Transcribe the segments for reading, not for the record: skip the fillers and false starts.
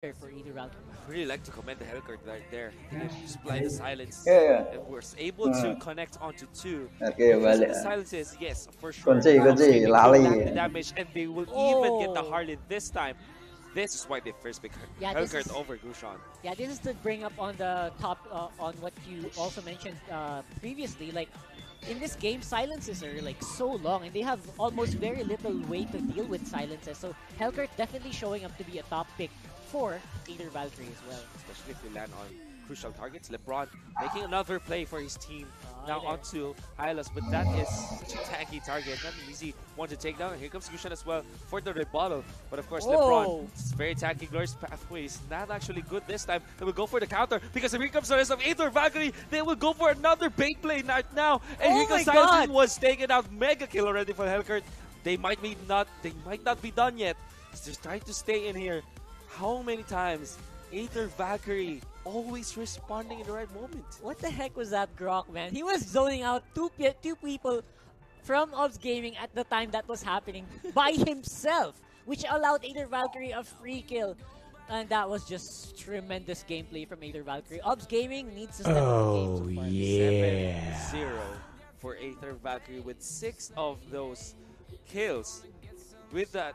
for either Valkyrie. I really like to comment the Hellcard right there. Supply the silence Yeah. and was able to connect onto 2. Okay, Using balik. the silences, yes, for sure. Kunci, Gaming lali. will land the damage and they will even get the Harley this time. This is why they first pick Hellcard over Gushon. Yeah, this is to bring up on the top on what you also mentioned previously. Like in this game, silences are like so long, and they have almost very little way to deal with silences. So Hellcard definitely showing up to be a top pick for either Valkyrie as well. Especially if you land on crucial targets. LeBron making another play for his team. Now onto Hylas, but that is such a tanky target. Not an easy one to take down. And here comes Gushan as well for the rebuttal. But of course, LeBron is very tanky. Glorious pathway is not actually good this time. They will go for the counter because here comes the rest of AETHER VALKYRIE. They will go for another bait play right now. And here comes Silence was taken out. Mega kill already for Hellcard. They might not be done yet. They're trying to stay in here. How many times AETHER VALKYRIE always responding in the right moment? What the heck was that Grok, man? He was zoning out two people from OBS Gaming at the time that was happening by himself, which allowed AETHER VALKYRIE a free kill. And that was just tremendous gameplay from AETHER VALKYRIE. OBS Gaming needs to step up the game so far. Yeah. 7-0 for AETHER VALKYRIE with 6 of those kills. With the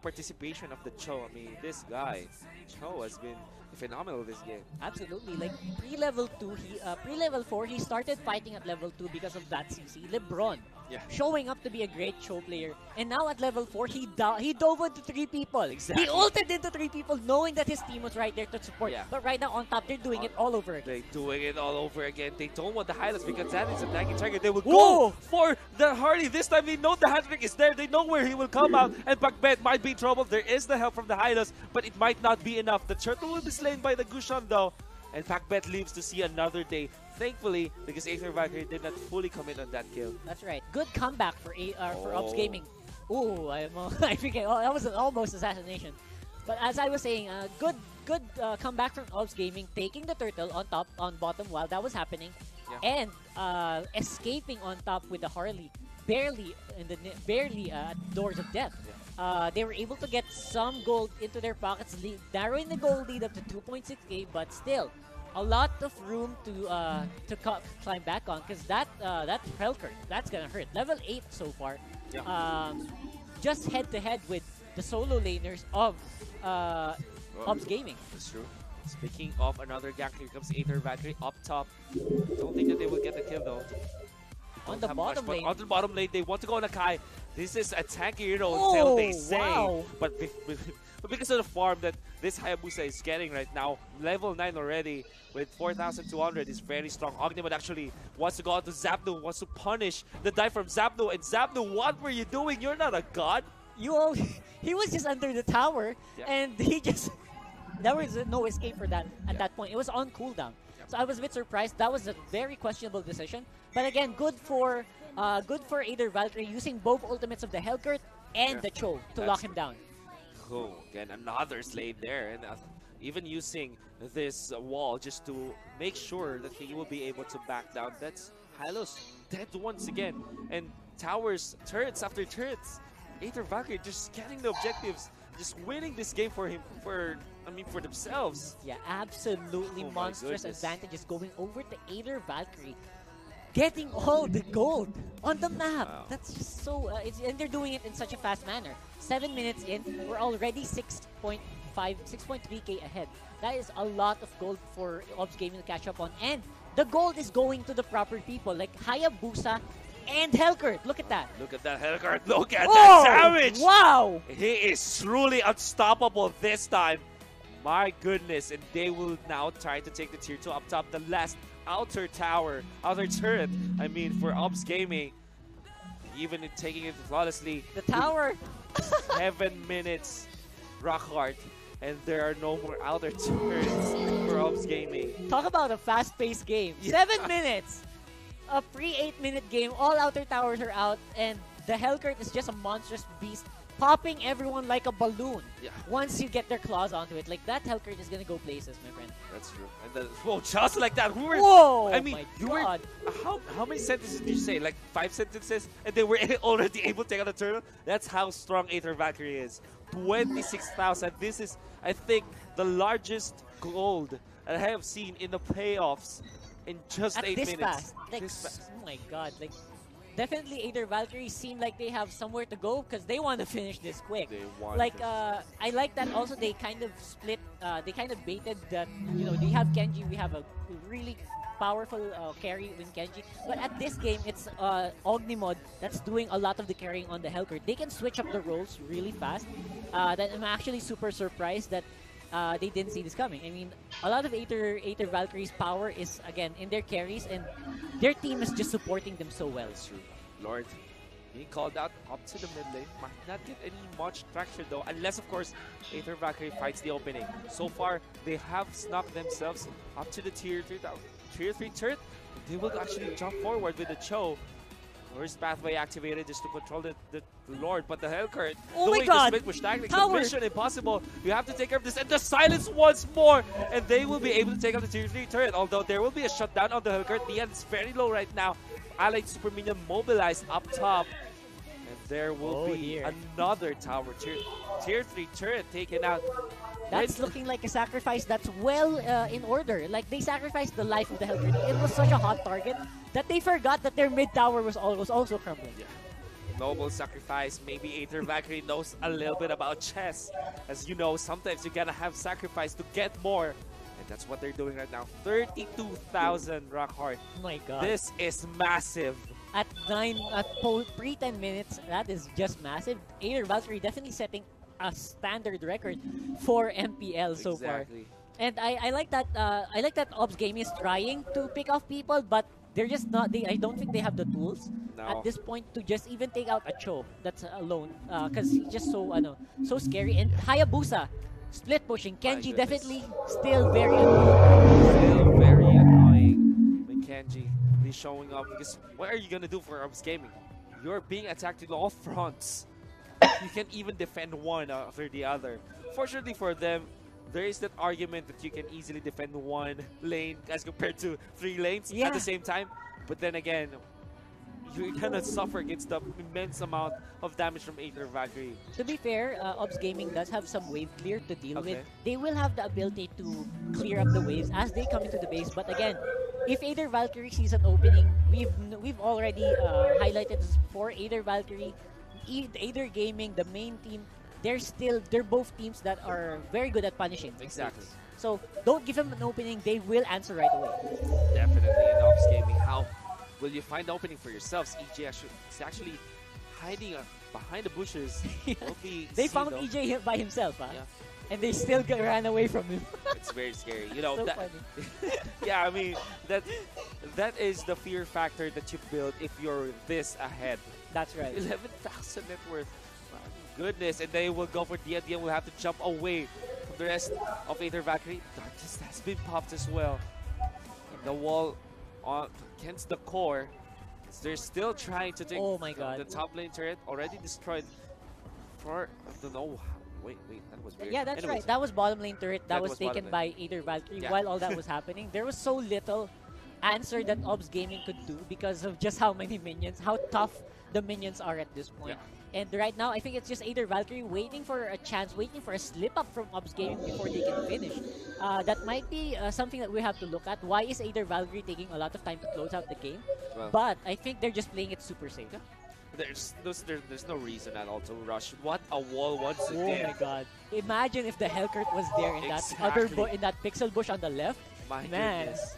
participation of the Cho, I mean, this guy, Cho, has been phenomenal this game. Absolutely. Like pre-level 2, pre-level 4, he started fighting at level 2 because of that CC. LeBron showing up to be a great Cho player. And now at level 4, he dove into 3 people. Exactly. He ulted into 3 people knowing that his team was right there to support. Yeah. But right now on top, they're doing it all over again. They're doing it all over again. They don't want the highlights because that is a tanky target. They will go for the Harley. This time they know the hat-trick is there. They know where he will come out. And Pakbet might be in trouble. There is the help from the highlights, but it might not be enough. The turtle will be slain by the Gushon though. And Pakbet lives to see another day. Thankfully, because AETHER VALKYRIE did not fully commit on that kill. That's right. Good comeback for OBS Gaming. Ooh, I think that was an almost assassination. But as I was saying, good comeback from OBS Gaming, taking the turtle on bottom while that was happening, and escaping on top with the Harley, barely doors of death. They were able to get some gold into their pockets, narrowing the gold lead up to 2.6k, but still a lot of room to climb back on, because that Hellcard, that's gonna hurt. Level 8 so far. Just head to head with the solo laners of OBS Gaming. That's true. Speaking of another gank, here comes AETHER VALKYRIE up top. Don't think that they will get the kill though. On the bottom lane. On the bottom lane, they want to go on a Kai. This is a tanky hero until they say. Wow. But because of the farm that this Hayabusa is getting right now, level 9 already with 4,200 is very strong. Ogniman actually wants to go out to Zapdo, wants to punish the dive from Zapdo. And Zapdo, what were you doing? You're not a god. He was just under the tower, and he just there was no escape for that at that point. It was on cooldown. So I was a bit surprised. That was a very questionable decision. But again, good for AETHER VALKYRIE using both ultimates of the Hellcurt and the Cho to lock him down. Oh, again, another slave there. And even using this wall just to make sure that he will be able to back down. That's Hylos dead once again. And towers, turrets after turrets. AETHER VALKYRIE just getting the objectives. Just winning this game for themselves. Yeah, absolutely monstrous advantages going over to AETHER VALKYRIE. Getting all the gold on the map. Wow. That's just so... and they're doing it in such a fast manner. 7 minutes in, we're already 6.3k ahead. That is a lot of gold for OBS Gaming to catch up on. And the gold is going to the proper people like Hayabusa and Hellcurt. Look at that. Look at that Hellcurt. Look at that savage. Wow. He is truly unstoppable this time. My goodness. And they will now try to take the tier 2 up top. The last outer tower, outer turret, I mean, for OBS Gaming. Even in taking it flawlessly. The tower. 7 minutes. Rock hard. And there are no more outer turrets for OBS Gaming. Talk about a fast-paced game. 7 minutes. A free 8-minute game, all outer towers are out, and the Hellcurt is just a monstrous beast, popping everyone like a balloon once you get their claws onto it. Like, that Hellcurt is gonna go places, my friend. That's true. And then, whoa, just like that. Whoa! I mean, my God. How many sentences did you say? Like 5 sentences? And they were already able to take out the turtle? That's how strong AETHER VALKYRIE is. 26,000. This is, I think, the largest gold that I have seen in the playoffs in just At 8 this minutes. fast. Like, oh my god. Like, definitely Aether Valkyrie seem like they have somewhere to go because they want to finish this quick. They want Like, I like that also they kind of split, they kind of baited that, you know, they have Kenji, we have a really powerful carry in Kenji. But at this game, it's Ognimod that's doing a lot of the carrying on the Hellcurt. They can switch up the roles really fast. That I'm actually super surprised that they didn't see this coming. I mean, a lot of Aether Valkyrie's power is, again, in their carries, and their team is just supporting them so well. That's true. Lord, being called out up to the mid lane. Might not get any much traction though, unless of course Aether Valkyrie fights the opening. So far, they have snuck themselves up to the tier 3 turret. They will actually jump forward with the Cho. First pathway activated just to control the Lord, but the Hellcurt doing the split push tactics. Mission impossible. You have to take care of this, and the silence once more, and they will be able to take out the tier 3 turret. Although there will be a shutdown on the Hellcurt. The end is very low right now. Allied Super Minion mobilized up top, and there will be another tower tier 3 turret taken out. That's looking like a sacrifice that's well in order. Like, they sacrificed the life of the Hellcurt. It was such a hot target that they forgot that their mid tower was also crumbling. Yeah. Noble sacrifice. Maybe Aether Valkyrie knows a little bit about chess. As you know, sometimes you gotta have sacrifice to get more. And that's what they're doing right now. 32,000 rock heart. Oh my god. This is massive. At pre 10 minutes, that is just massive. Aether Valkyrie definitely setting a standard record for MPL so far. And I like that Ops Gaming is trying to pick off people, but they're just not. I don't think they have the tools at this point to just even take out a Cho that's alone, because he's just so scary. And Hayabusa split pushing. Kenji definitely still very annoying. Still very annoying. With Kenji be showing up, because what are you gonna do for Ops Gaming? You're being attacked in all fronts. You can even defend one after the other. Fortunately for them, there is that argument that you can easily defend one lane as compared to 3 lanes at the same time. But then again, you're gonna suffer against the immense amount of damage from Aether Valkyrie. To be fair, Ops Gaming does have some wave clear to deal with. They will have the ability to clear up the waves as they come into the base. But again, if Aether Valkyrie sees an opening, we've already highlighted this before. Aether Valkyrie, Aether Gaming, the main team, they're both teams that are very good at punishing. Exactly. So don't give them an opening, they will answer right away. Definitely in Ops Gaming. How will you find the opening for yourselves? EJ is actually hiding behind the bushes. They found EJ by himself, huh? And they still ran away from him. It's very scary. You know, so yeah, I mean, that is the fear factor that you build if you're this ahead. That's right. 11,000 net worth. My goodness. And they will go for the end. Will have to jump away from the rest of Aether Valkyrie. Darkness has been popped as well. And the wall against the core. They're still trying to take the top lane turret. Already destroyed. I don't know. Wait, that was weird. Yeah, that's right. That was bottom lane turret. That was taken by Aether Valkyrie while all that was happening. There was so little answer that Ops Gaming could do because of just how many minions, how tough the minions are at this point. And right now, I think it's just Aether Valkyrie waiting for a chance, waiting for a slip-up from Ops Gaming before they can finish. That might be something that we have to look at. Why is Aether Valkyrie taking a lot of time to close out the game? But I think they're just playing it super safe. There's no reason at all to rush. What a wall once again. Oh my god. Imagine if the Hellcurt was there in that in that pixel bush on the left. My man. Goodness.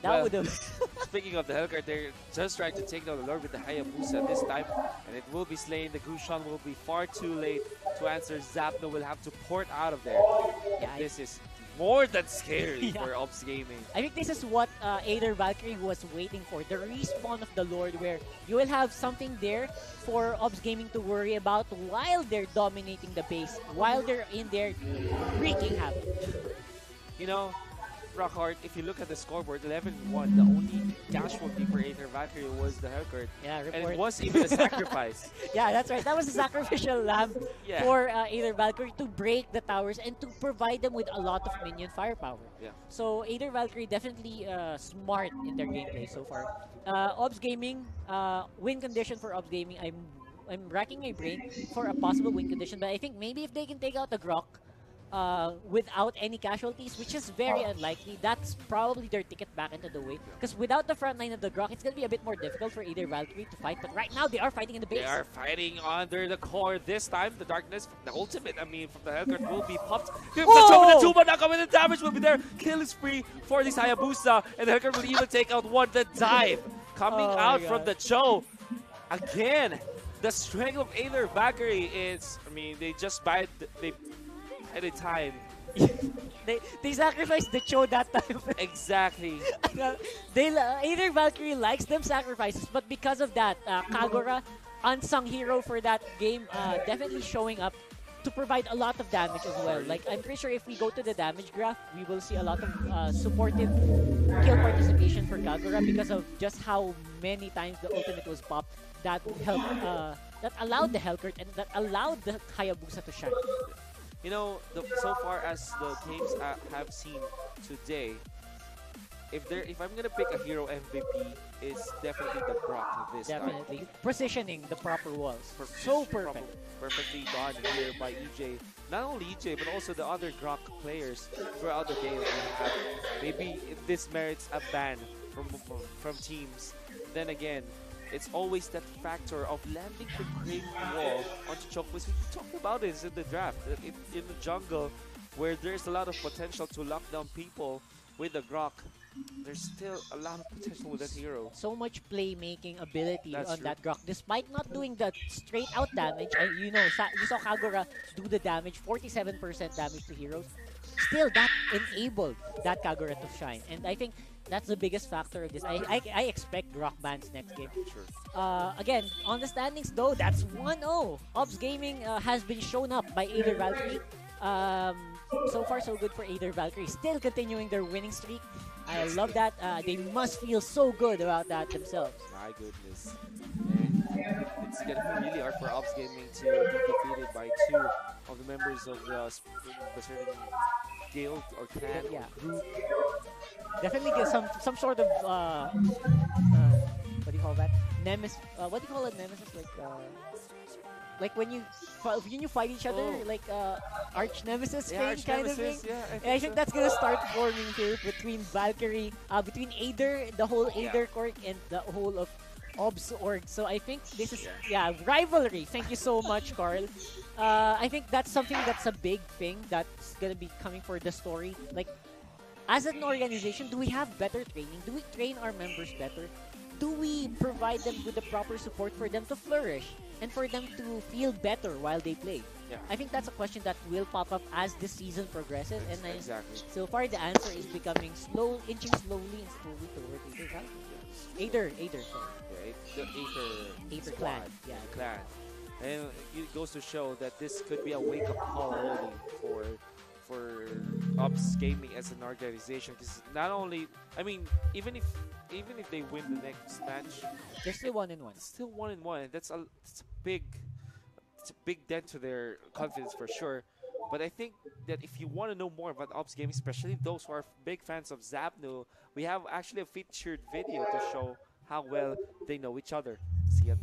That would have. Speaking of the Hellcurt, they're just trying to take down the Lord with the Hayabusa this time. And it will be slain. The Grushan will be far too late to answer. Zapno will have to port out of there. Yeah, this is more than scary for Ops Gaming. I think this is what Aether Valkyrie was waiting for. The respawn of the Lord, where you will have something there for Ops Gaming to worry about while they're dominating the base, while they're in there wreaking havoc. You know, Rockhart, if you look at the scoreboard, 11-1, the only casualty for Aether Valkyrie was the Hellcurt. And it was even a sacrifice. Yeah, that's right. That was a sacrificial lamb for Aether Valkyrie to break the towers and to provide them with a lot of minion firepower. So Aether Valkyrie definitely smart in their gameplay so far. Ops Gaming, win condition for Ops Gaming. I'm racking my brain for a possible win condition, but I think maybe if they can take out the Grok, without any casualties, which is very unlikely. That's probably their ticket back into the way. Because without the front line of the Grok, it's going to be a bit more difficult for either Valkyrie to fight. But right now, they are fighting in the base. They are fighting under the core this time. The darkness, the ultimate, I mean, from the Hellcurt will be popped. Give the jump with the 2, but not coming. The damage will be there. Kill is free for this Hayabusa. And the Hellcurt will even take out one. The dive coming out from the Cho. Again, the strength of AETHER VALKYRIE is, I mean, they just buy at a time. they sacrificed the Cho that time. Exactly. AETHER VALKYRIE likes them sacrifices, but because of that, Kagura, unsung hero for that game, definitely showing up to provide a lot of damage as well. Like, I'm pretty sure if we go to the damage graph, we will see a lot of supportive kill participation for Kagura because of just how many times the ultimate was popped that helped, that allowed the Hellcurt and that allowed the Hayabusa to shine. You know, so far as the games have seen today, if I'm gonna pick a hero MVP, it's definitely the Grok this time. Definitely. Positioning the proper walls. So perfect. Perfectly done here by EJ. Not only EJ, but also the other Grok players throughout the game. Maybe if this merits a ban from teams. Then again, it's always that factor of landing the great wall onto Chokwiz. We talked about this in the draft. In the jungle, where there's a lot of potential to lock down people with the Grok, there's still a lot of potential with that hero. So much playmaking ability on that Grok, despite not doing the straight out damage. You know, you saw Kagura do the damage, 47% damage to heroes. Still, that enabled that Kagura to shine, and I think that's the biggest factor of this. I expect Grok bans next game. Sure. Again, on the standings though, that's 1-0. Ops Gaming has been shown up by AETHER VALKYRIE. So far, so good for AETHER VALKYRIE. Still continuing their winning streak. I love that. They must feel so good about that themselves. My goodness. And it's going to be really hard for Ops Gaming to be defeated by 2 of the members of the certain guild or clan or group. Definitely get some sort of what do you call that? Nemesis. What do you call it? Nemesis? Like when you fight each other, like arch nemesis thing kind of thing. Yeah, I think that's gonna start forming here between Valkyrie, between AETHER, the whole AETHER org, and the whole of Obs org. So I think this is rivalry. Thank you so much, Carl. I think that's something that's a big thing that's gonna be coming for the story. Like, as an organization, do we have better training? Do we train our members better? Do we provide them with the proper support for them to flourish and for them to feel better while they play? Yeah. I think that's a question that will pop up as the season progresses. And exactly. So far, the answer is becoming inching slowly and slowly toward AETHER. AETHER, sorry. Yeah, the AETHER clan. Yeah, clan. And it goes to show that this could be a wake-up call already for Ops Gaming as an organization, because not only, I mean, even if they win the next match, they're still 1-1. Still 1-1. That's a big dent to their confidence for sure. But I think that if you want to know more about Ops Gaming, especially those who are big fans of Zapnu, we have actually a featured video to show how well they know each other. See it.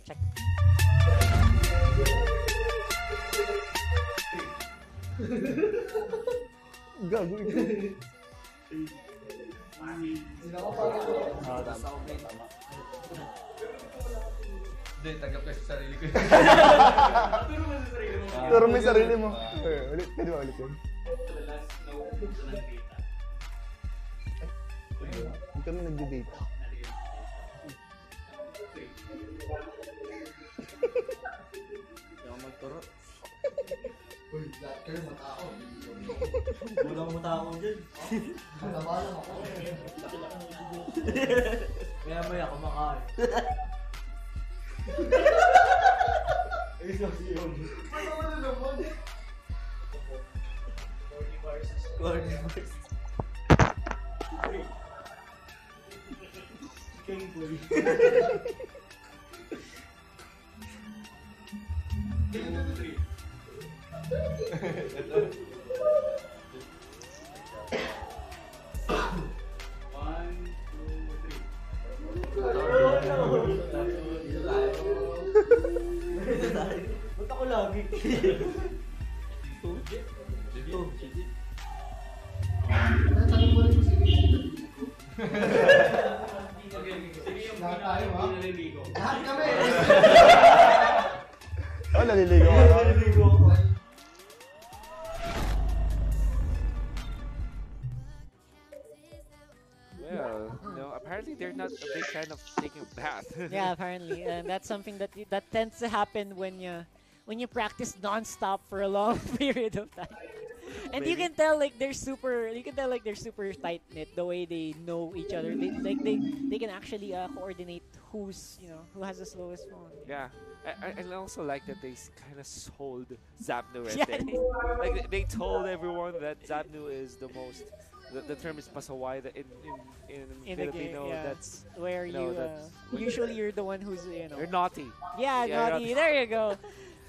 Check. Gago ito. Hindi, tanggap ka sa sarili ko. Turo mo yung sarili mo. Ulit, pwede ba ulit yun? Hindi kami nagde-date. Hindi ako magturo. Uy, lahat kayo matao. Walang matao dyan. Natabalang ako. Maya-maya kumakain. Ayos yun. Ano naman? Corny bars. King boy. Ba't ako lagi? tayo, ha? Naliligo. Lahat kami! Oh, naliligo ka. Naliligo ako. Well, no, apparently they're not a big fan of taking a bath. Yeah, apparently, and that's something that tends to happen when you practice non-stop for a long period of time. And you Maybe. can tell like they're super tight knit the way they know each other. They can actually coordinate who has the slowest phone. Yeah, I also like that they kind of sold Zapnu right Yeah, there. Like they told everyone that Zapnu is the most. The term is pasaway that in in the Filipino. game, yeah. That's Where you know, you that's when usually you're the one who's you're naughty. yeah, Yeah, naughty. naughty. There you go.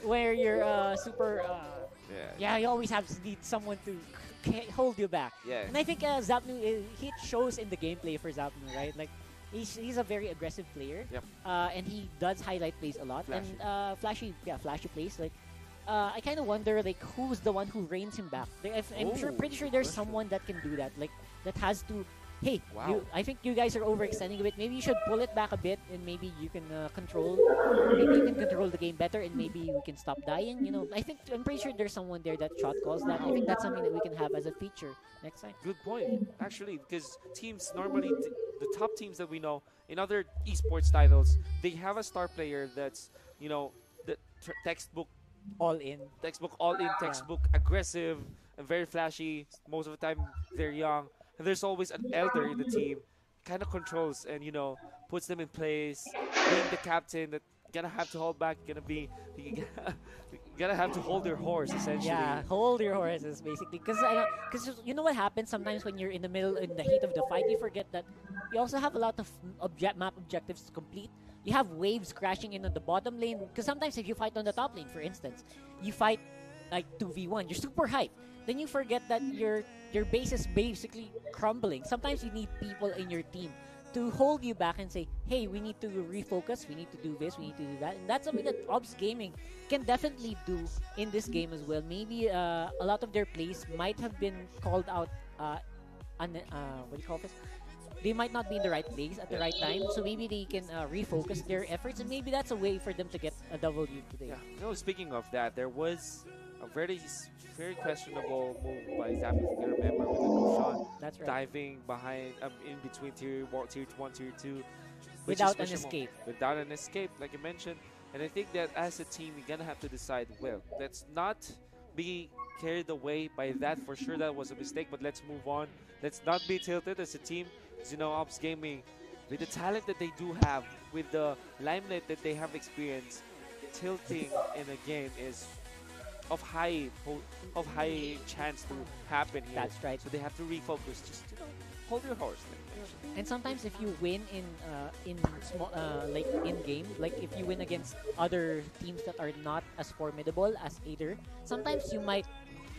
Where you're super Yeah. you always have to need someone to hold you back. Yeah. And I think Zapnu he shows in the gameplay for Zapnu, right? Like he's a very aggressive player. Yep. And he does highlight plays a lot. Flashy. And flashy plays. Like I kind of wonder like who's the one who reins him back. I'm pretty sure there's question. someone that can do that. Like that has to. Hey, Wow. I think you guys are overextending a bit. Maybe you should pull it back a bit, and maybe you can maybe you can control the game better, and maybe we can stop dying. You know, I'm pretty sure there's someone there that shot calls that. I think that's something that we can have as a feature next time. Good point, actually, because teams normally, the top teams that we know in other esports titles, they have a star player that's, you know, the textbook All in. all in, textbook aggressive and very flashy. Most of the time, they're young. And there's always an elder in the team, kind of controls and, you know, puts them in place, being the captain that gonna have to hold back, you gonna have to hold your horse, essentially. Yeah, hold your horses basically, because you know what happens sometimes when you're in the heat of the fight, you forget that you also have a lot of map objectives to complete. You have waves crashing in on the bottom lane, because sometimes if you fight on the top lane, for instance, you fight like 2v1, you're super hyped. Then you forget that your base is basically crumbling. Sometimes you need people in your team to hold you back and say, hey, we need to refocus, we need to do this, we need to do that. And that's something that OBS Gaming can definitely do in this game as well. Maybe a lot of their plays might have been called out, what do you call this? They might not be in the right place at the right time, so maybe they can refocus their efforts, and maybe that's a way for them to get a W today. Yeah. No, speaking of that, there was a very questionable move by Zappi, if you can remember, with the no shot. That's right. Diving behind, in between tier 1, tier 2, which Without is an questionable. escape. Without an escape, like you mentioned. And I think that as a team, you're gonna have to decide, well, let's not be carried away by that. For sure, that was a mistake, but let's move on. Let's not be tilted as a team. Because, you know, OBS Gaming, with the talent that they do have, with the limelight that they have experienced, tilting in a game is of high chance to happen here. That's right. So they have to refocus. Just, you know, hold your horse. And sometimes if you win in small like in game, like if you win against other teams that are not as formidable as AETHER, sometimes you might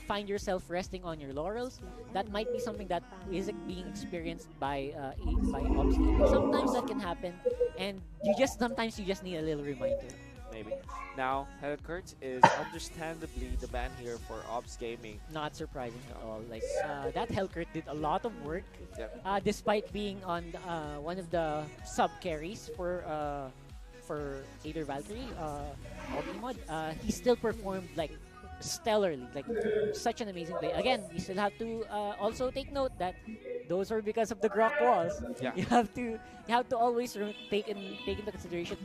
find yourself resting on your laurels. That might be something that is being experienced by OBS Gaming. Sometimes that can happen, and sometimes you just need a little reminder. Maybe. Now, Hellkurt is understandably the ban here for OBS Gaming. Not surprising at all. Like that Hellkurt did a lot of work, Yep. despite being on one of the sub carries for AETHER Valkyrie, Mod. He still performed like stellarly, like such an amazing play. Again, you still have to also take note that those are because of the Grok walls. Yeah. You have to always take into consideration.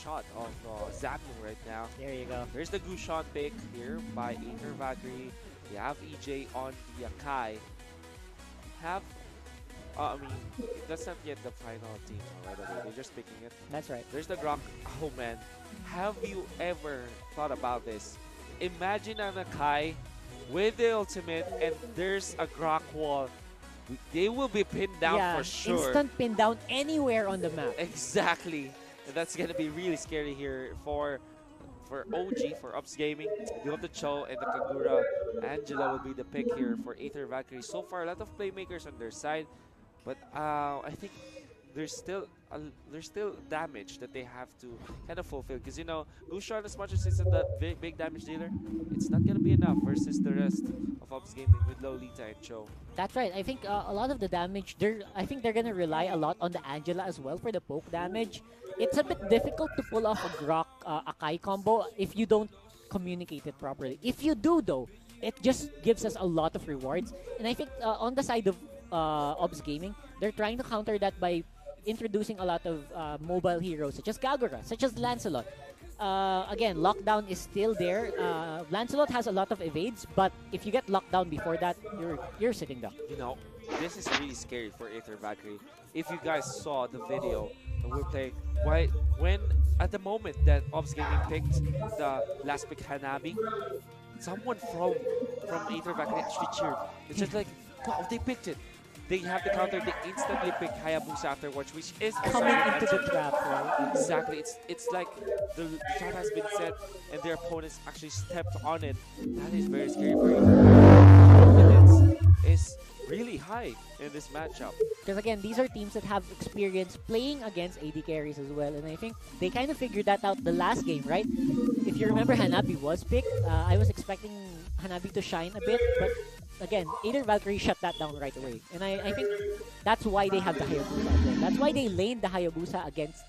Shot of Zapnu right now. There you go. There's the Gushon pick here by AETHER Valkyrie. You have EJ on the Akai. I mean, that's not yet the final team, by the way. They're just picking it. That's right. There's the Grok. Oh man, have you ever thought about this? Imagine an Akai with the ultimate and there's a Grok wall. They will be pinned down for sure. Instant pin down anywhere on the map. Exactly. And that's gonna be really scary here for OG, for OBS Gaming. You have the Cho and the Kagura. Angela will be the pick here for AETHER Valkyrie. So far, a lot of playmakers on their side, but I think there's still there's still damage that they have to kind of fulfill. Because you know, Gushon, as much as it's a big damage dealer, it's not gonna be enough versus the rest of Ops Gaming with Lolita and Cho. That's right. I think a lot of the damage, I think they're gonna rely a lot on the Angela as well for the poke damage. It's a bit difficult to pull off a Grok Akai combo if you don't communicate it properly. If you do though, it just gives us a lot of rewards. And I think on the side of Ops Gaming, they're trying to counter that by introducing a lot of mobile heroes such as Kagura, such as Lancelot. Again, lockdown is still there. Lancelot has a lot of evades, but if you get locked down before that, you're sitting duck. You know, this is really scary for Aether Valkyrie. If you guys saw the video that we're playing, when at the moment that Ops Gaming picked the last pick Hanabi, someone from Aether Valkyrie actually cheered. It's just like, wow, they picked it. They have the counter, they instantly pick Hayabusa afterwards, which is coming into the trap, right? Exactly. It's like the trap has been set and their opponents actually stepped on it. That is very scary for you. Confidence is really high in this matchup. Because again, these are teams that have experience playing against AD carries as well, and I think they kind of figured that out the last game, right? If you remember, Hanabi was picked. I was expecting Hanabi to shine a bit, but again, Aether Valkyrie shut that down right away. And I think that's why they have the Hayabusa. That's why they laned the Hayabusa against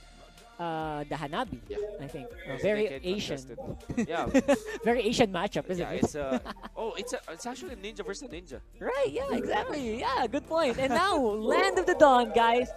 the Hanabi. Yeah. I think very Asian. Yeah, very Asian matchup, isn't yeah, it? It's actually a ninja versus a ninja. Right, yeah, exactly. Yeah, good point. And now, Land of the Dawn, guys.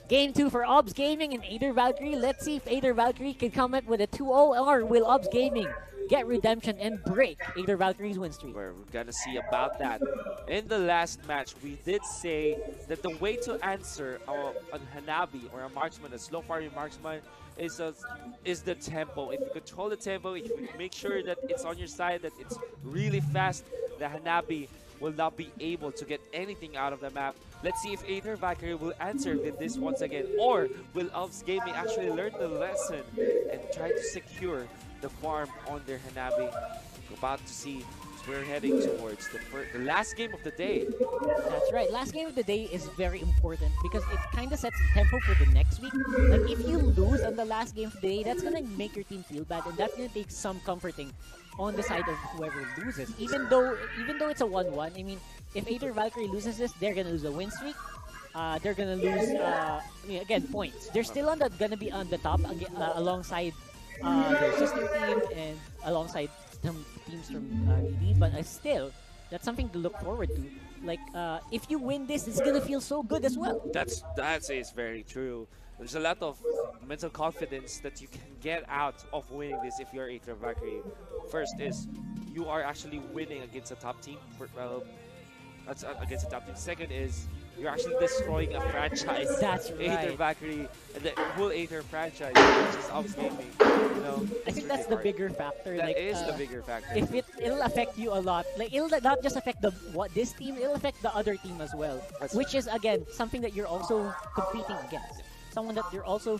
Game 2 for Ops Gaming and Aether Valkyrie. Let's see if Aether Valkyrie can come up with a 2-0, or will Ops Gaming get redemption and break Aether Valkyrie's win streak. We're gonna see about that. In the last match, we did say that the way to answer a Hanabi or a marksman, a slow firing marksman, is the tempo. If you control the tempo, if you make sure that it's on your side, that it's really fast, the Hanabi will not be able to get anything out of the map. Let's see if Aether Valkyrie will answer with this once again, or will Ops Gaming actually learn the lesson and try to secure the farm on their Hanabi. We're about to see. We're heading towards the last game of the day. That's right. Last game of the day is very important because it kind of sets the tempo for the next week. Like, if you lose on the last game of the day, that's going to make your team feel bad, and that's going to take some comforting on the side of whoever loses. Even though it's a 1-1, I mean, if Aether Valkyrie loses this, they're going to lose a win streak. They're going to lose, again, points. They're still going to be on the top alongside their sister team and alongside some teams from ED, but still, that's something to look forward to. Like, if you win this, it's gonna feel so good as well. That is very true. There's a lot of mental confidence that you can get out of winning this if you're Aether Valkyrie. First is you are actually winning against a top team. That's against a top team. Second is you're actually destroying a franchise. That's right. Aether Valkyrie and the whole Aether franchise, which is Ops Gaming. You know, I think that's the bigger factor. That like, is the bigger factor. If it'll affect you a lot. Like, it'll not just affect this team, it'll affect the other team as well. Which is, again, something that you're also competing against. Someone that you're also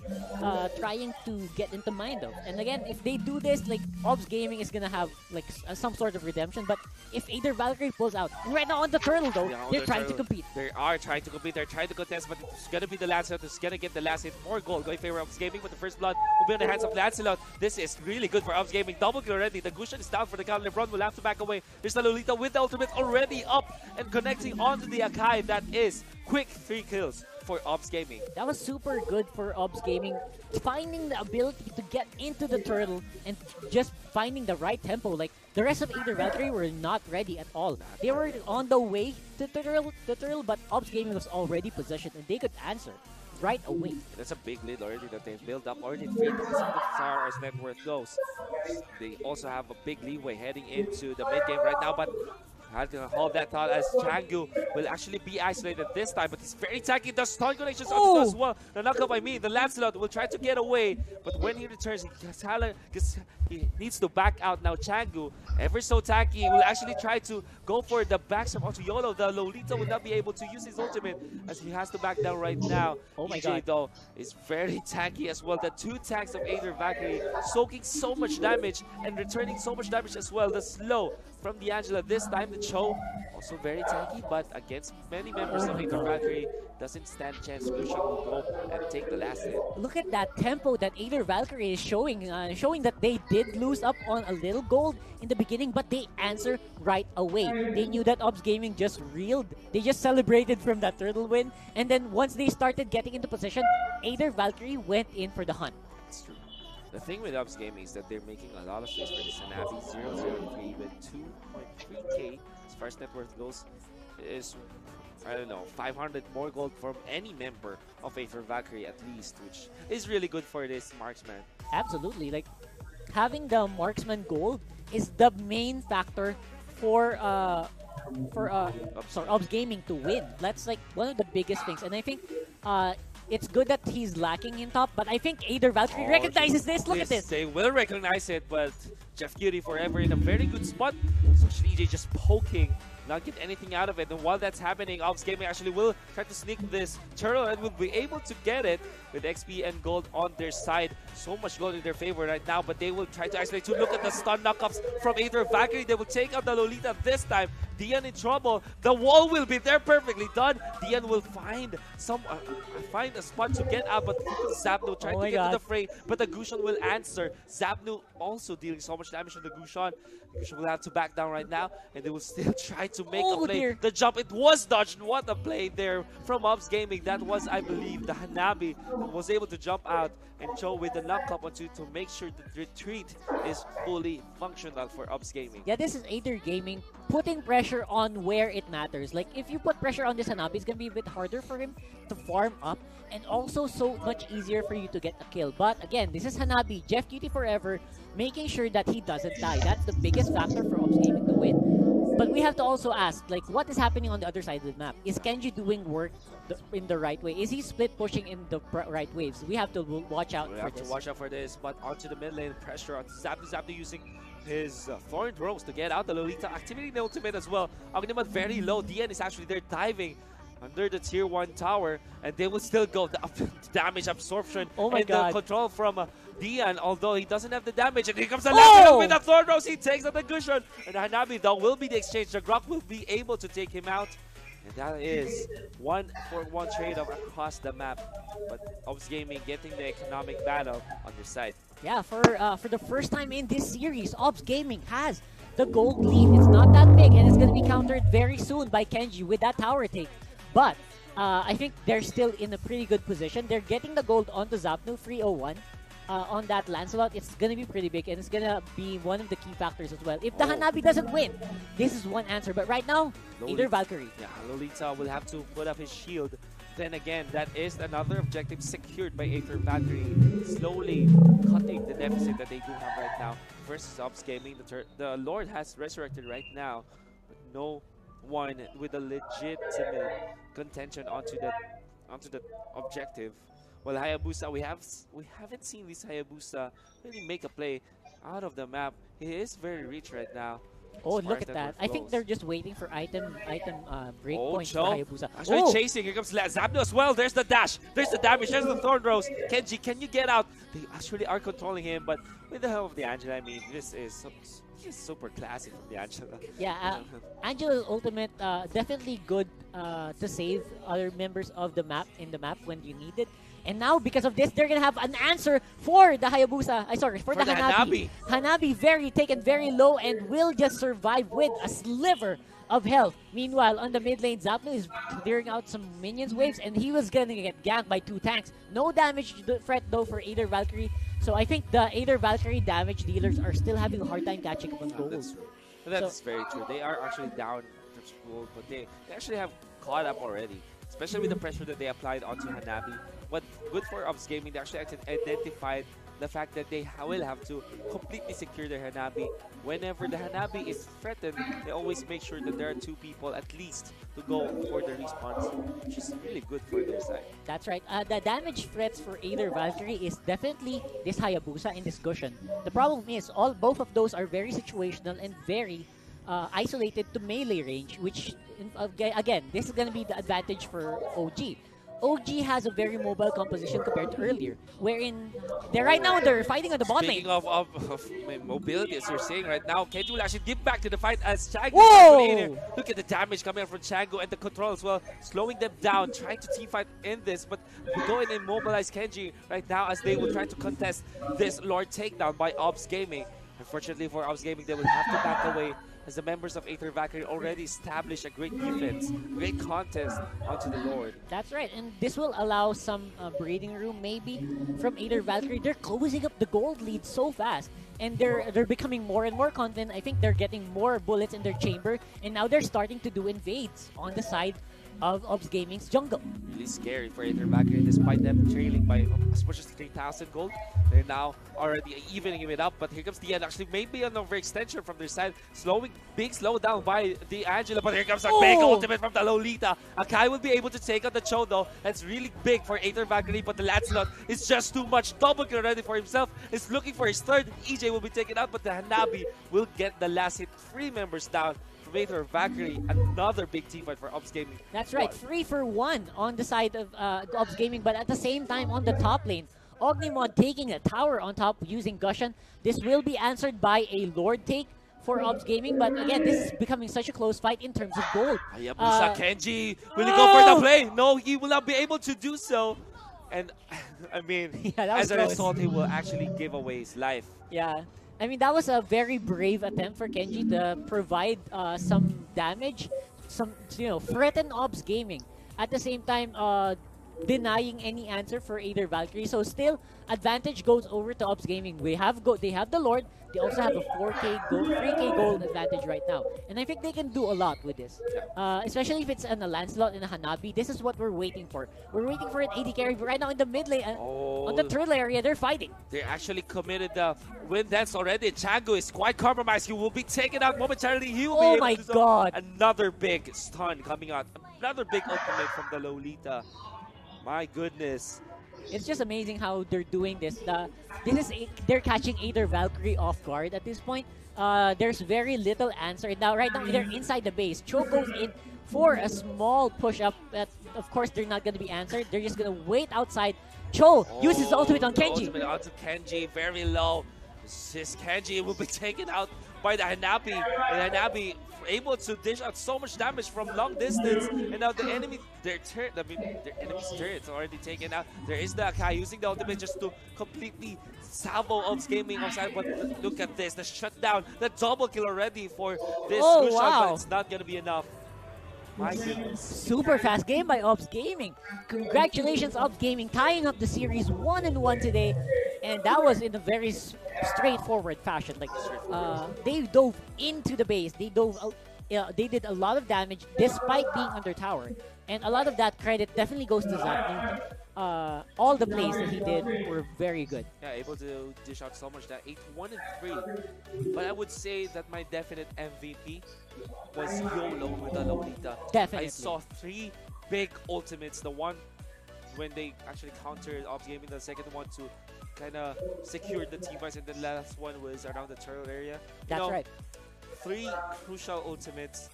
trying to get into mind of. And again, if they do this, like, Ops Gaming is gonna have like some sort of redemption. But if Aether Valkyrie pulls out, and right now on the turtle though, they're trying to compete. They are trying to compete. They're trying to contest, but it's gonna be the Lancelot who's gonna get the last hit for gold. Going in favor of Ops Gaming, but the first blood will be on the hands of Lancelot. This is really good for Ops Gaming. Double kill already. The Gushan is down for the count. LeBron will have to back away. There's the Lolita with the ultimate already up and connecting onto the Akai. That is quick 3 kills for Ops Gaming. That was super good for Ops Gaming, finding the ability to get into the turtle and just finding the right tempo. Like, the rest of Aether Valkyrie were not ready at all. They were on the way to the turtle, but Ops Gaming was already positioned and they could answer right away. That's a big lead already that they've built up. Already 3 times as far as net worth goes. They also have a big leeway heading into the mid game right now, but had to hold that thought as Changu will actually be isolated this time, but he's very tanky. The stun connections as well. The knockup, the Lancelot will try to get away, but when he returns, he needs to back out now. Changu, ever so tanky, he will actually try to go for the backstab onto YOLO. The Lolita will not be able to use his ultimate as he has to back down right now. Oh my EJ god, though is very tanky as well. The 2 tanks of Aether Valkyrie soaking so much damage and returning so much damage as well. The slow from the Angela this time. Cho, also very tanky, but against many members of AETHER Valkyrie, doesn't stand a chance. Kushan will go and take the last hit. Look at that tempo that AETHER Valkyrie is showing, showing that they did lose up on a little gold in the beginning, but they answer right away. They knew that OBS Gaming just reeled. They just celebrated from that turtle win, and then once they started getting into position, AETHER Valkyrie went in for the hunt. It's true. The thing with OBS Gaming is that they're making a lot of space for this Hanabi 003 with 2.3k as far as net worth goes. Is, I don't know, 500 more gold from any member of AETHER Valkyrie at least, which is really good for this marksman. Absolutely, like having the marksman gold is the main factor for OBS Gaming to win. That's like one of the biggest things, and I think it's good that he's lacking in top, but I think AETHER Valkyrie recognizes this. Look at this. They will recognize it, but Jeff Cutie forever in a very good spot. Especially EJ just poking, not get anything out of it. And while that's happening, OBS Gaming actually will try to sneak this turtle and will be able to get it with XP and gold on their side. So much gold in their favor right now, but they will try to isolate to look at the stun knockups from AETHER Valkyrie. They will take out the Lolita this time. Dian in trouble. The wall will be there perfectly done. Dian will find a spot to get out, but Zapnu trying to get to the fray, but the Gushan will answer. Zapnu also dealing so much damage to the Gushan. Gushan will have to back down right now, and they will still try to make a play. Dear. The jump, it was dodged. What a play there from OBS Gaming. That was, I believe, the Hanabi was able to jump out and Cho with the knock up onto to make sure the retreat is fully functional for OBS Gaming. Yeah, this is AETHER Gaming putting pressure on where it matters. Like, if you put pressure on this Hanabi, it's gonna be a bit harder for him to farm up, and also so much easier for you to get a kill. But again, this is Hanabi, Jeff Cutie forever, making sure that he doesn't die. That's the biggest factor for OBS Gaming to win. But we have to also ask, like, what is happening on the other side of the map? Is Kenji doing work in the right way? Is he split pushing in the right waves? We have to watch out We have to watch out for this, but onto the mid lane, pressure on Zapnu. Zapnu using his Thorn Rose to get out the Lolita, activating the ultimate as well. Agnimat very low. DN is actually there diving under the tier 1 tower, and they will still go. The damage absorption and the control from Dian, although he doesn't have the damage. And here comes the last with the Thorn Rose. He takes out the Gushan, and the Hanabi though will be the exchange. The Grok will be able to take him out. And that is 1-for-1 trade-off across the map. But OBS Gaming getting the economic battle on their side. Yeah, for the first time in this series, OBS Gaming has the gold lead. It's not that big, and it's going to be countered very soon by Kenji with that tower take. But I think they're still in a pretty good position. They're getting the gold onto Zapnu 301. On that Lancelot, it's gonna be pretty big, and it's gonna be one of the key factors as well. If the Hanabi doesn't win, this is one answer. But right now, AETHER Valkyrie. Yeah, Lolita will have to put up his shield. Then again, that is another objective secured by AETHER Valkyrie, slowly cutting the deficit that they do have right now. Versus OBS Gaming, the Lord has resurrected right now, but no one with a legitimate contention onto the objective. Well, Hayabusa, we haven't seen this Hayabusa really make a play out of the map. He is very rich right now. Oh, look at that. I think they're just waiting for item break points for Hayabusa. Actually chasing. Here comes Zapnu as well. There's the dash. There's the damage. There's the Thorn Rose. Kenji, can you get out? They actually are controlling him, but with the help of the Angela, I mean, this is super classy from the Angela. Yeah, Angela's ultimate definitely good to save other members of the map when you need it. And now, because of this, they're gonna have an answer for the Hayabusa. For the Hanabi. Hanabi taken very low and will just survive with a sliver of health. Meanwhile, on the mid lane, Zapnu is clearing out some minions waves, and he was gonna get ganked by 2 tanks. No damage threat though for AETHER Valkyrie. So I think the AETHER Valkyrie damage dealers are still having a hard time catching up on gold. That's true. That's very true. They are actually down in terms of gold, but they actually have caught up already. Especially with the pressure that they applied onto Hanabi. But good for OBS Gaming, they actually identified the fact that they will have to completely secure their Hanabi. Whenever the Hanabi is threatened, they always make sure that there are 2 people at least to go for the respawns, which is really good for their side. That's right. The damage threats for AETHER Valkyrie is definitely this Hayabusa and this Gushan. The problem is both of those are very situational and very isolated to melee range, which again, this is going to be the advantage for OG. OG has a very mobile composition compared to earlier, wherein they're fighting on the bot lane. Speaking of mobility, as you're saying right now, Kenji will actually give back to the fight as Chango. Whoa! Look at the damage coming out from Chango and the control as well, slowing them down, trying to team fight in this, but go and immobilize Kenji right now as they will try to contest this Lord takedown by OBS Gaming. Unfortunately for OBS Gaming, they will have to back away as the members of AETHER VALKYRIE already established a great defense, great contest onto the Lord. That's right, and this will allow some breathing room maybe from AETHER VALKYRIE. They're closing up the gold lead so fast, and they're becoming more and more confident. I think they're getting more bullets in their chamber, and now they're starting to do invades on the side of OBS Gaming's jungle. Really scary for AETHER VALKYRIE, despite them trailing by as much as 3,000 gold. They're now already evening it up, but here comes the end. Actually, maybe an overextension from their side, being slowed down by the Angela, but here comes a big ultimate from the Lolita. Akai will be able to take out the Cho though. That's really big for AETHER VALKYRIE, but the Lancelot is just too much. Double kill already for himself. Is looking for his third. EJ will be taken out, but the Hanabi will get the last hit. 3 members down. AETHER VALKYRIE, another big team fight for OBS Gaming. That's right, 3 for 1 on the side of OBS Gaming, but at the same time on the top lane, Ognimod taking a tower on top using Gushan. This will be answered by a Lord take for OBS Gaming, but again, this is becoming such a close fight in terms of gold. Hayabusa Kenji, will he go for the play? No, he will not be able to do so. And I mean, yeah, as a result, he will actually give away his life. Yeah. I mean, that was a very brave attempt for Kenji to provide some damage, threaten OBS Gaming. At the same time, denying any answer for AETHER VALKYRIE. So still, advantage goes over to OBS Gaming. They have the Lord. They also have a 3k gold advantage right now. And I think they can do a lot with this. Especially if it's a Lancelot and a Hanabi. This is what we're waiting for. We're waiting for an AD carry. But right now in the mid lane, on the turtle area, they're fighting. They actually committed the win dance already. Chango is quite compromised. He will be taken out momentarily. He will be able to God! Another big stun coming out. Another big ultimate from the Lolita. My goodness. It's just amazing how they're doing this. They're catching AETHER VALKYRIE off guard at this point. There's very little answer. Right now, they're inside the base. Cho goes in for a small push-up. Of course, they're not going to be answered. They're just going to wait outside. Cho uses the ultimate on Kenji. Ultimate onto Kenji, very low. This Kenji will be taken out by the Hanabi. And Hanabi able to dish out so much damage from long distance, and now the enemy, their enemy's turret's already taken out. There is the Akai using the ultimate just to completely salvo OBS Gaming outside, but look at this, the shutdown, the double kill already for this Crucial, but it's not gonna be enough. My goodness. Super fast game by OBS Gaming. Congratulations, OBS Gaming, tying up the series 1-1 today. And that was in a very straightforward fashion. Like, they dove into the base. They did a lot of damage despite being under tower. And a lot of that credit definitely goes to Zach. All the plays that he did were very good. Yeah, able to dish out so much that 8-1-3. But I would say that my definite MVP was YOLO with the Lolita. Definitely. I saw 3 big ultimates. The one when they actually countered OBS Gaming, the second one to kind of secure the team fights, and the last one was around the turtle area. That's right. 3 crucial ultimates.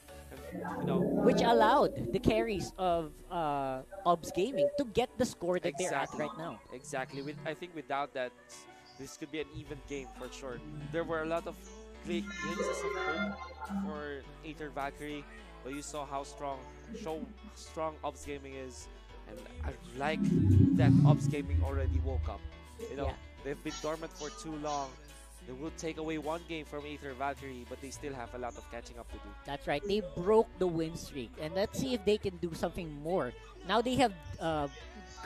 Which allowed the carries of OBS Gaming to get the score that they're at right now. Exactly. I think without that, this could be an even game for sure. There were a lot of glimpses of hope for AETHER VALKYRIE, but you saw how strong OBS Gaming is, and I like that OBS Gaming already woke up. They've been dormant for too long. They will take away 1 game from AETHER VALKYRIE, but they still have a lot of catching up to do. That's right. They broke the win streak, and let's see if they can do something more. Now they have,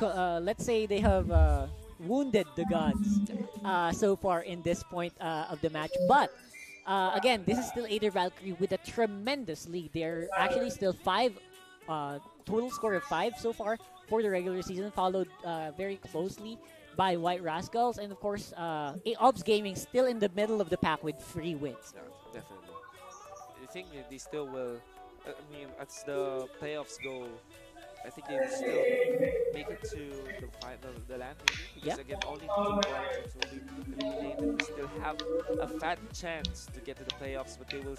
let's say they have wounded the gods so far in this point of the match. But again, this is still AETHER VALKYRIE with a tremendous lead. They're actually still 5, total score of 5 so far for the regular season, followed very closely by White Rascals, and of course, OBS Gaming still in the middle of the pack with 3 wins. Yeah, definitely. I think they still will. I mean, as the playoffs go, I think they will still make it to the final, the land, maybe. Because again, only 2 points will be eliminated. They still have a fat chance to get to the playoffs, but they will.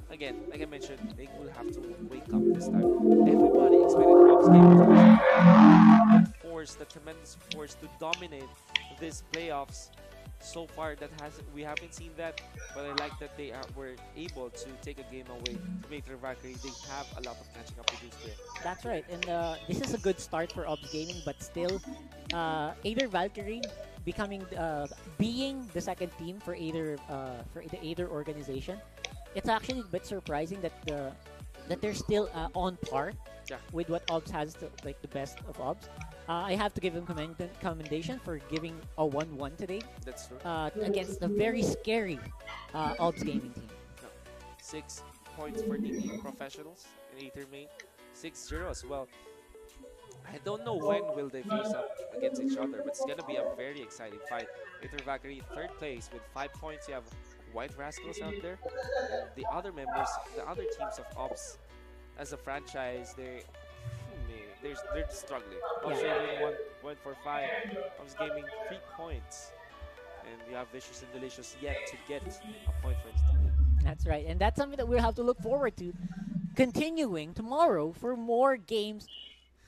Again, like I mentioned, they will have to wake up this time. Everybody expected OBS Gaming to win. force, the tremendous force to dominate this playoffs. So far, we haven't seen that, but I like that they were able to take a game away from AETHER VALKYRIE. They have a lot of catching up to do still. That's right, and this is a good start for OBS Gaming, but still, AETHER VALKYRIE being the second team for the AETHER organization. It's actually a bit surprising that they're still on par with what OBS has, like the best of OBS. I have to give him commendation for giving a 1-1 today. That's true. Against a very scary OBS Gaming team. 6 points for the professionals in AETHER main. 6-0 as well. I don't know when will they face up against each other, but it's gonna be a very exciting fight. AETHER VALKYRIE third place with 5 points. You have White Rascals out there. And the other members, the other teams of OBS, as a franchise, they're struggling. OBS Gaming 1.45, OBS Gaming 3 points, and you have Vicious and Delicious yet to get a point for his team. That's right, and that's something that we'll have to look forward to. Continuing tomorrow for more games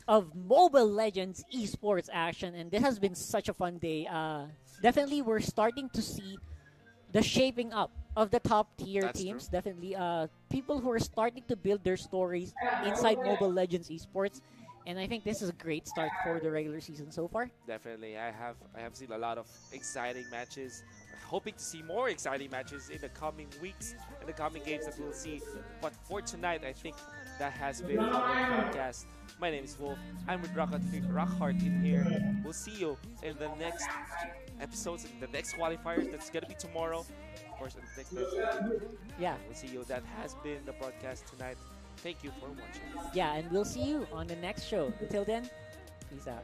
of Mobile Legends esports action, and this has been such a fun day. Definitely, we're starting to see the shaping up of the top tier teams. True. Definitely, people who are starting to build their stories inside Mobile Legends esports, and I think this is a great start for the regular season so far. Definitely, I have seen a lot of exciting matches. Hoping to see more exciting matches in the coming weeks and the coming games that we'll see. But for tonight, I think that has been our broadcast. My name is Wolf. I'm with Rockheart in here. We'll see you in the next episodes, in the next qualifiers. That's gonna be tomorrow, of course, in the next episode. Yeah. We'll see you. That has been the broadcast tonight. Thank you for watching. Yeah, and we'll see you on the next show. Until then, peace out.